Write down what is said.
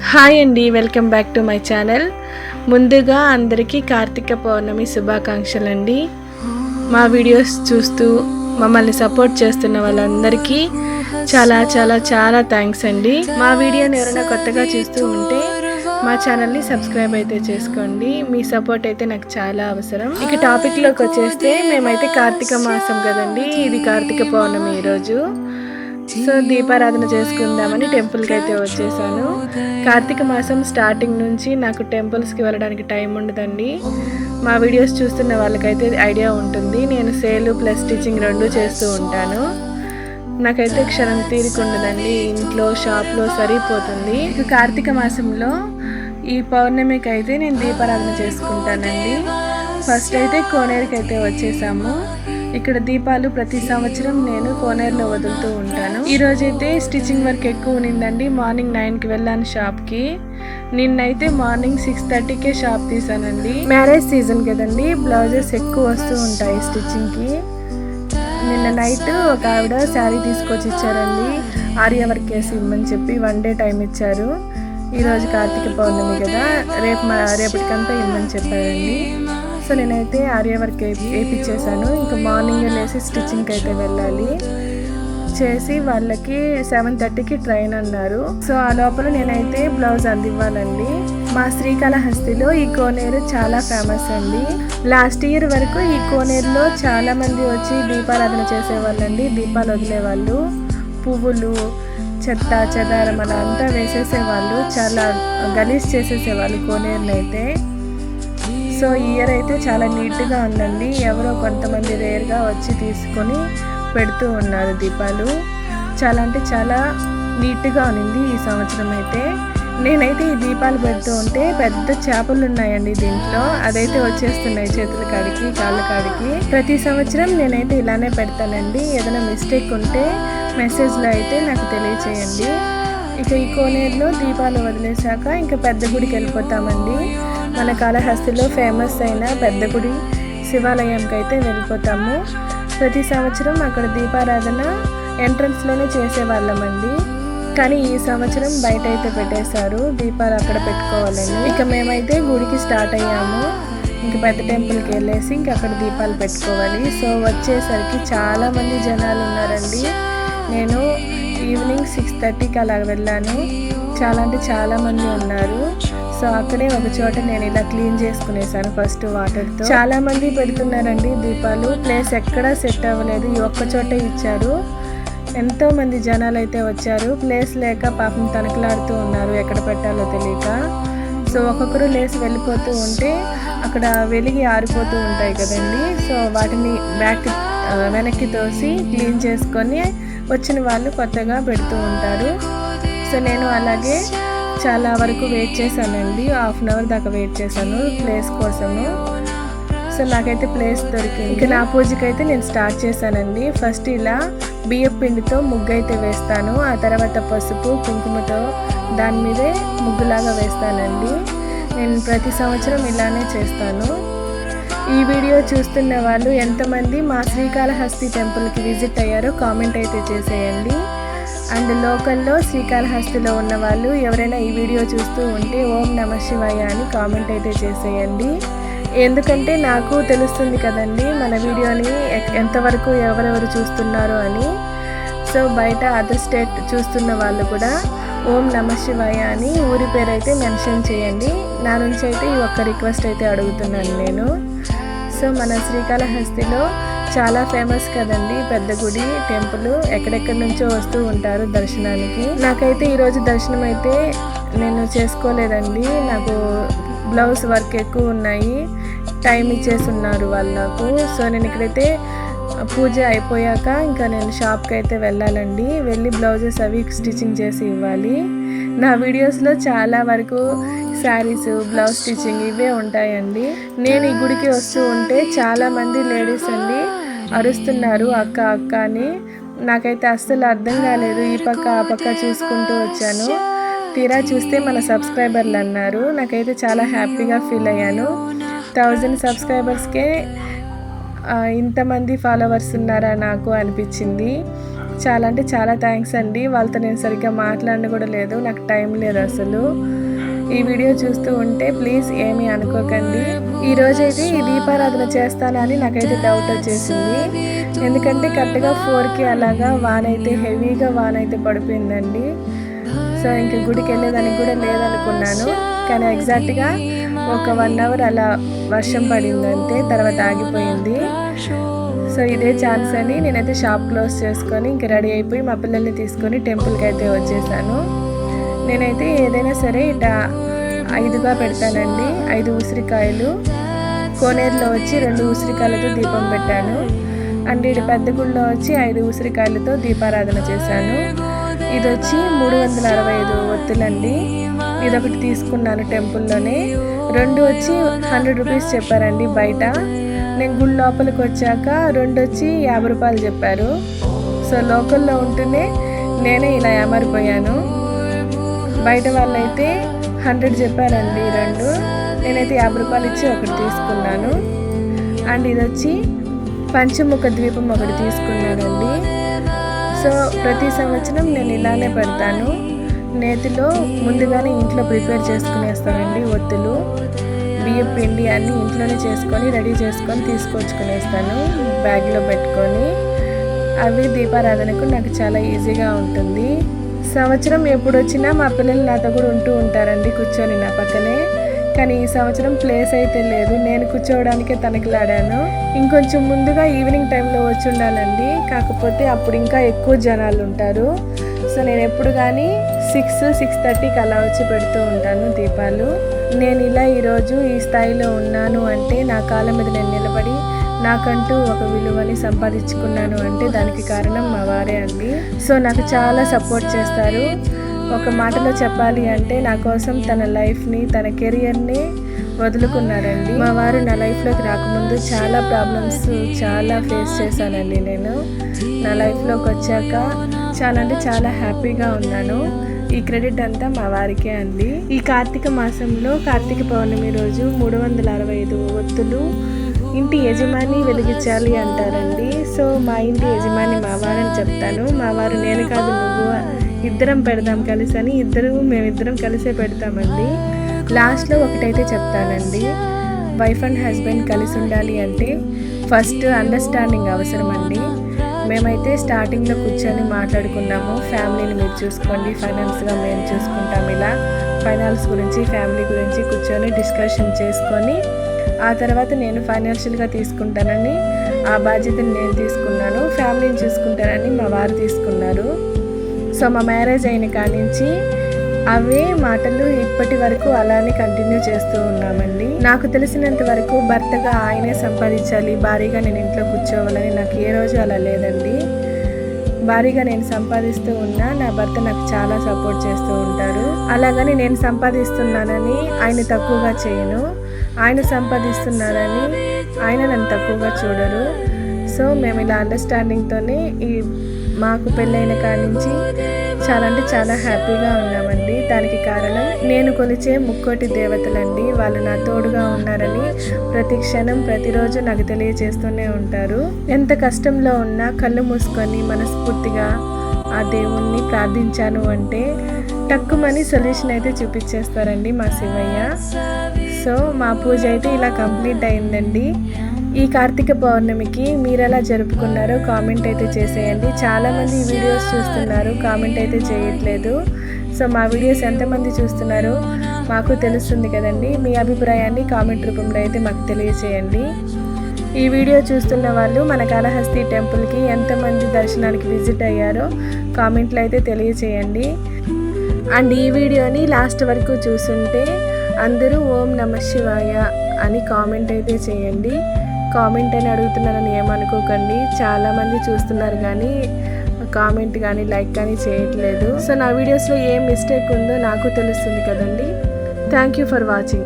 Hi అండి, welcome back to my channel. ముందుగా అందరికీ కార్తీక పౌర్ణమి శుభాకాంక్షలు అండి. మా వీడియోస్ చూస్తూ మమ్మల్ని సపోర్ట్ చేస్తున్న వాళ్ళందరికీ చాలా చాలా చాలా థ్యాంక్స్ అండి. మా వీడియోని ఎవరైనా కొత్తగా చూస్తూ ఉంటే మా ఛానల్ని సబ్స్క్రైబ్ అయితే చేసుకోండి. మీ సపోర్ట్ అయితే నాకు చాలా అవసరం. ఇక టాపిక్లోకి వచ్చేస్తే మేమైతే కార్తీక మాసం కదండి, ఇది కార్తీక పౌర్ణమి ఈరోజు. సో దీపారాధన చేసుకుందామని టెంపుల్కి అయితే వచ్చేసాను. కార్తీక మాసం స్టార్టింగ్ నుంచి నాకు టెంపుల్స్కి వెళ్ళడానికి టైం ఉండదండి. మా వీడియోస్ చూస్తున్న వాళ్ళకైతే ఐడియా ఉంటుంది. నేను సేల్ ప్లస్ టీచింగ్ రెండు చేస్తూ ఉంటాను. నాకైతే క్షణం తీరిక ఉండదండి, ఇంట్లో షాప్లో సరిపోతుంది. ఇక కార్తీక మాసంలో ఈ పౌర్ణమికి అయితే నేను దీపారాధన చేసుకుంటానండి. ఫస్ట్ అయితే కోనేరుకి అయితే వచ్చేసాము. ఇక్కడ దీపాలు ప్రతి సంవత్సరం నేను కోనేరులో వదులుతూ ఉంటాను. ఈరోజైతే స్టిచ్చింగ్ వర్క్ ఎక్కువ ఉన్నిందండి. మార్నింగ్ 9కి వెళ్ళాను షాప్కి. నిన్నైతే మార్నింగ్ 6:30కే షాప్ తీసానండి. మ్యారేజ్ సీజన్ కదండి, బ్లౌజెస్ ఎక్కువ వస్తూ ఉంటాయి స్టిచ్చింగ్కి. నిన్న నైట్ ఒక ఆవిడ శారీ తీసుకొచ్చి ఇచ్చారండి, ఆర్య వర్క్ వేసి ఇమ్మని చెప్పి 1 డే టైం ఇచ్చారు. ఈరోజు కార్తీక పౌర్ణమి కదా, రేపటికంతా ఇమ్మని చెప్పారండి. సో నేనైతే ఆర్య వర్క్ వేయించేసాను. ఇంకా మార్నింగ్ లేసి స్టిచ్చింగ్కి అయితే వెళ్ళాలి. చేసి వాళ్ళకి 7:30కి ట్రైన్ అన్నారు. సో ఆ లోపల నేనైతే బ్లౌజ్ అందివ్వాలండి. మా శ్రీకాళహస్తిలో ఈ కోనేరు చాలా ఫేమస్ అండి. లాస్ట్ ఇయర్ వరకు ఈ కోనేరులో చాలా మంది వచ్చి దీపారాధన చేసేవాళ్ళండి. దీపాలు వదిలేవాళ్ళు, పువ్వులు చెత్త చెదారం అలా అంతా వేసేసేవాళ్ళు, చాలా గలీజ్ చేసేసేవాళ్ళు కోనేరుని అయితే. సో ఈ ఇయర్ అయితే చాలా నీట్గా ఉందండి. ఎవరో కొంతమంది రేర్గా వచ్చి తీసుకొని పెడుతూ ఉన్నారు దీపాలు. చాలా అంటే చాలా నీట్గా ఉన్నింది ఈ సంవత్సరం అయితే. నేనైతే ఈ దీపాలు పెడుతూ ఉంటే పెద్ద చేపలు ఉన్నాయండి దీంట్లో, అదైతే వచ్చేస్తున్నాయి చేతుల కాడికి కాళ్ళ కాడికి. ప్రతి సంవత్సరం నేనైతే ఇలానే పెడతానండి. ఏదైనా మిస్టేక్ ఉంటే మెసేజ్లో అయితే నాకు తెలియచేయండి. ఇక ఈ కోనేరులో దీపాలు వదిలేశాక ఇంకా పెద్ద గుడికి వెళ్ళిపోతామండి. మన కాళహస్తిలో ఫేమస్ అయిన పెద్ద గుడి శివాలయంకి అయితే వెళ్ళిపోతాము. ప్రతి సంవత్సరం అక్కడ దీపారాధన ఎంట్రన్స్లోనే చేసేవాళ్ళమండి. కానీ ఈ సంవత్సరం బయట అయితే పెట్టేశారు, దీపాలు అక్కడ పెట్టుకోవాలని. ఇక మేమైతే గుడికి స్టార్ట్ అయ్యాము. ఇంక పెద్ద టెంపుల్కి వెళ్ళేసి ఇంక అక్కడ దీపాలు పెట్టుకోవాలి. సో వచ్చేసరికి చాలామంది జనాలు ఉన్నారండి. నేను ఈవినింగ్ 6:30కి అలా వెళ్ళాను. చాలా అంటే చాలామంది ఉన్నారు. సో అక్కడే ఒక చోట నేను ఇలా క్లీన్ చేసుకునేసాను ఫస్ట్ వాటర్తో. చాలా మంది పెడుతున్నారండి దీపాలు, ప్లేస్ ఎక్కడా సెట్ అవ్వలేదు, ఈ ఒక్క చోటే ఇచ్చారు. ఎంతో మంది జనాలు అయితే వచ్చారు. ప్లేస్ లేక పాపం తనకలాడుతూ ఉన్నారు, ఎక్కడ పెట్టాలో తెలియక. సో ఒక్కొక్కరు లేసి వెళ్ళిపోతూ ఉంటే అక్కడ వెలిగి ఆరిపోతూ ఉంటాయి కదండి. సో వాటిని వెనక్కి తోసి క్లీన్ చేసుకొని వచ్చిన వాళ్ళు కొత్తగా పెడుతూ ఉంటారు. సో నేను అలాగే చాలా వరకు వెయిట్ చేశానండి, 1/2 అవర్ దాకా వెయిట్ చేశాను ప్లేస్ కోసము. సో నాకైతే ప్లేస్ దొరికింది. ఇక నా పూజకి అయితే నేను స్టార్ట్ చేశానండి. ఫస్ట్ ఇలా బియ్యం పిండితో ముగ్గు అయితే వేస్తాను. ఆ తర్వాత పసుపు కుంకుమతో దాని మీదే ముగ్గులాగా వేస్తానండి. నేను ప్రతి సంవత్సరం ఇలానే చేస్తాను. ఈ వీడియో చూస్తున్న వాళ్ళు ఎంతమంది మా శ్రీకాళహస్తి టెంపుల్కి విజిట్ అయ్యారో కామెంట్ అయితే చేసేయండి. అండ్ లోకల్లో శ్రీకాళహస్తిలో ఉన్న వాళ్ళు ఎవరైనా ఈ వీడియో చూస్తూ ఉంటే ఓం నమః శివాయ అని కామెంట్ అయితే చేసేయండి. ఎందుకంటే నాకు తెలుస్తుంది కదండి మన వీడియోని ఎంతవరకు ఎవరెవరు చూస్తున్నారు అని. సో బయట అదర్ స్టేట్ చూస్తున్న వాళ్ళు కూడా ఓం నమః శివాయ అని ఊరి పేరు అయితే మెన్షన్ చేయండి. నా నుంచి అయితే ఈ ఒక్క రిక్వెస్ట్ అయితే అడుగుతున్నాను నేను. సో మన శ్రీకాళహస్తిలో చాలా ఫేమస్ కదండి పెద్ద గుడి టెంపుల్, ఎక్కడెక్కడి నుంచో వస్తూ ఉంటారు దర్శనానికి. నాకైతే ఈరోజు దర్శనం అయితే నేను చేసుకోలేదండి. నాకు బ్లౌజ్ వర్క్ ఎక్కువ ఉన్నాయి, టైం ఇచ్చేస్తున్నారు వాళ్ళు నాకు. సో నేను ఇక్కడైతే పూజ అయిపోయాక ఇంకా నేను షాప్కి అయితే వెళ్ళాలండి. వెళ్ళి బ్లౌజెస్ అవి స్టిచ్చింగ్ చేసి ఇవ్వాలి. నా వీడియోస్లో చాలా వరకు శారీస్, బ్లౌజ్ స్టిచ్చింగ్ ఇవే ఉంటాయండి. నేను ఈ గుడికి వస్తూ ఉంటే చాలామంది లేడీస్ అండి అరుస్తున్నారు అక్క అక్క అని. నాకైతే అస్సలు అర్థం కాలేదు, ఈ పక్క ఆ పక్క చూసుకుంటూ వచ్చాను. తీరా చూస్తే మన సబ్స్క్రైబర్లు అన్నారు. నాకైతే చాలా హ్యాపీగా ఫీల్ అయ్యాను. 1000 సబ్స్క్రైబర్స్కే ఇంతమంది ఫాలోవర్స్ ఉన్నారా నాకు అనిపించింది. చాలా అంటే చాలా థ్యాంక్స్ అండి. వాళ్ళతో నేను సరిగ్గా మాట్లాడిన కూడా లేదు, నాకు టైం లేదు అసలు. ఈ వీడియో చూస్తూ ఉంటే ప్లీజ్ ఏమీ అనుకోకండి. ఈరోజైతే ఈ దీపారాధన చేస్తానని నాకైతే డౌట్ వచ్చేసింది. ఎందుకంటే కరెక్ట్గా 4కి అలాగా వానైతే హెవీగా వానైతే పడిపోయిందండి. సో ఇంకా గుడికి వెళ్ళేదానికి కూడా లేదనుకున్నాను, కానీ ఎగ్జాక్ట్గా ఒక 1 అవర్ అలా వర్షం పడిందంటే తర్వాత ఆగిపోయింది. సో ఇదే ఛాన్స్ అని నేనైతే షాప్ క్లోజ్ చేసుకొని ఇంక రెడీ అయిపోయి మా పిల్లల్ని తీసుకొని టెంపుల్కి అయితే వచ్చేసాను. నేనైతే ఏదైనా సరే ఇట్లా 5గా పెడతానండి. 5 ఉసిరికాయలు, కోనేరులో వచ్చి 2 ఉసిరికాయలతో దీపం పెట్టాను. అండ్ ఇటు పెద్ద గుడిలో వచ్చి 5 ఉసిరికాయలతో దీపారాధన చేశాను. ఇది వచ్చి 365 ఒత్తులండి. ఇదొకటి తీసుకున్నాను టెంపుల్లోనే. 2 వచ్చి 100 రూపీస్ చెప్పారండి బయట. నేను గుడి లోపలికి వచ్చాక 2 వచ్చి 50 రూపాయలు చెప్పారు. సో లోకల్లో ఉంటూనే నేనే ఇలా ఏమరిపోయాను. బయట వాళ్ళైతే 100 చెప్పారండి 2. నేనైతే 50 రూపాయలు ఇచ్చి ఒకటి తీసుకున్నాను. అండ్ ఇది వచ్చి పంచముఖ ద్వీపం ఒకటి తీసుకున్నానండి. సో ప్రతి సంవత్సరం నేను ఇలానే పెడతాను. నేతిలో ముందుగానే ఇంట్లో ప్రిపేర్ చేసుకునేస్తానండి. ఒత్తులు, బియ్యం పిండి అన్నీ ఇంట్లోనే చేసుకొని రెడీ చేసుకొని తీసుకొచ్చుకునేస్తాను బ్యాగ్లో పెట్టుకొని. అవి దీపారాధనకు నాకు చాలా ఈజీగా ఉంటుంది. సంవత్సరం ఎప్పుడు వచ్చినా మా పిల్లలు నాతో కూడా ఉంటూ ఉంటారండి కూర్చొని నా పక్కనే. కానీ ఈ సంవత్సరం ప్లేస్ అయితే లేదు, నేను కూర్చోవడానికే తనకిలాడాను. ఇంకొంచెం ముందుగా ఈవినింగ్ టైంలో వచ్చి ఉండాలండి, కాకపోతే అప్పుడు ఇంకా ఎక్కువ జనాలు ఉంటారు. సో నేను ఎప్పుడు కానీ 6-6:30కి అలా వచ్చి పెడుతూ ఉంటాను దీపాలు. నేను ఇలా ఈరోజు ఈ స్థాయిలో ఉన్నాను అంటే నా కాళ్ళ మీద నేను నిలబడి నాకంటూ ఒక విలువని సంపాదించుకున్నాను అంటే దానికి కారణం మా వారే అండి. సో నాకు చాలా సపోర్ట్ చేస్తారు. ఒక మాటలో చెప్పాలి అంటే నా కోసం తన లైఫ్ని, తన కెరియర్ని వదులుకున్నారండి. మా వారు నా లైఫ్లోకి రాకముందు చాలా ప్రాబ్లమ్స్ చాలా ఫేస్ చేశానండి. నేను నా లైఫ్లోకి వచ్చాక చాలా అంటే చాలా హ్యాపీగా ఉన్నాను. ఈ క్రెడిట్ అంతా మా వారికే అండి. ఈ కార్తీక మాసంలో కార్తీక పౌర్ణమి రోజు 365 ఒత్తులు ఇంటి యజమాని వెలిగించాలి అంటారండి. సో మా ఇంటి యజమాని మా వారని చెప్తాను. మా వారు నేను కాదు నువ్వు, ఇద్దరం పెడదాం కలిసి అని మేమిద్దరం కలిసే పెడతామండి. లాస్ట్లో ఒకటైతే చెప్తానండి, వైఫ్ అండ్ హస్బెండ్ కలిసి ఉండాలి అంటే ఫస్ట్ అండర్స్టాండింగ్ అవసరం అండి. మేమైతే స్టార్టింగ్లో కూర్చొని మాట్లాడుకున్నాము, ఫ్యామిలీని మీరు చూసుకోండి, ఫైనాన్స్గా మేము చూసుకుంటాం. ఇలా ఫైనాన్స్ గురించి, ఫ్యామిలీ గురించి కూర్చొని డిస్కషన్ చేసుకొని ఆ తర్వాత నేను ఫైనాన్షియల్గా తీసుకుంటానని ఆ బాధ్యతను నేను తీసుకున్నాను, ఫ్యామిలీని చూసుకుంటానని మా వారు తీసుకున్నారు. సో మా మ్యారేజ్ అయిన కాడి నుంచి అవే మాటలు ఇప్పటి వరకు అలానే కంటిన్యూ చేస్తూ ఉన్నామండి. నాకు తెలిసినంత వరకు భర్తగా ఆయనే సంపాదించాలి, భారీగా నేను ఇంట్లో కూర్చోవాలని నాకు ఏ రోజు అలా లేదండి. భారీగా నేను సంపాదిస్తూ ఉన్నా నా భర్త నాకు చాలా సపోర్ట్ చేస్తూ ఉంటారు. అలాగని నేను సంపాదిస్తున్నానని ఆయన తక్కువగా చేయను, ఆయన సంపాదిస్తున్నారని ఆయన నన్ను తక్కువగా చూడరు. సో మేము ఇలా అండర్స్టాండింగ్తోనే మాకు పెళ్ళైన కాడి నుంచి చాలా అంటే చాలా హ్యాపీగా ఉన్నామండి. దానికి కారణం నేను కొలిచే ముక్కోటి దేవతలండి. వాళ్ళు నా తోడుగా ఉన్నారని ప్రతి క్షణం ప్రతిరోజు నాకు తెలియజేస్తూనే ఉంటారు. ఎంత కష్టంలో ఉన్నా కళ్ళు మూసుకొని మనస్ఫూర్తిగా ఆ దేవుణ్ణి ప్రార్థించాను అంటే టక్కుమని సొల్యూషన్ అయితే చూపించేస్తారండి మా శివయ్య. సో మా పూజ అయితే ఇలా కంప్లీట్ అయిందండి. ఈ కార్తీక పౌర్ణమికి మీరు ఎలా జరుపుకున్నారో కామెంట్ అయితే చేసేయండి. చాలామంది ఈ వీడియోస్ చూస్తున్నారు, కామెంట్ అయితే చేయట్లేదు. సో మా వీడియోస్ ఎంతమంది చూస్తున్నారో మాకు తెలుస్తుంది కదండి. మీ అభిప్రాయాన్ని కామెంట్ రూపంలో అయితే మాకు తెలియచేయండి. ఈ వీడియో చూస్తున్న వాళ్ళు మన కాళహస్తి టెంపుల్కి ఎంతమంది దర్శనానికి విజిట్ అయ్యారో కామెంట్లో అయితే తెలియచేయండి. అండ్ ఈ వీడియోని లాస్ట్ వరకు చూస్తుంటే అందరూ ఓం నమః శివాయ అని కామెంట్ అయితే చేయండి. కామెంట్ అని అడుగుతున్నారని ఏమనుకోకండి, చాలామంది చూస్తున్నారు కానీ కామెంట్ కానీ లైక్ కానీ చేయట్లేదు. సో నా వీడియోస్లో ఏం మిస్టేక్ ఉందో నాకు తెలుస్తుంది కదండి. Thank you for watching.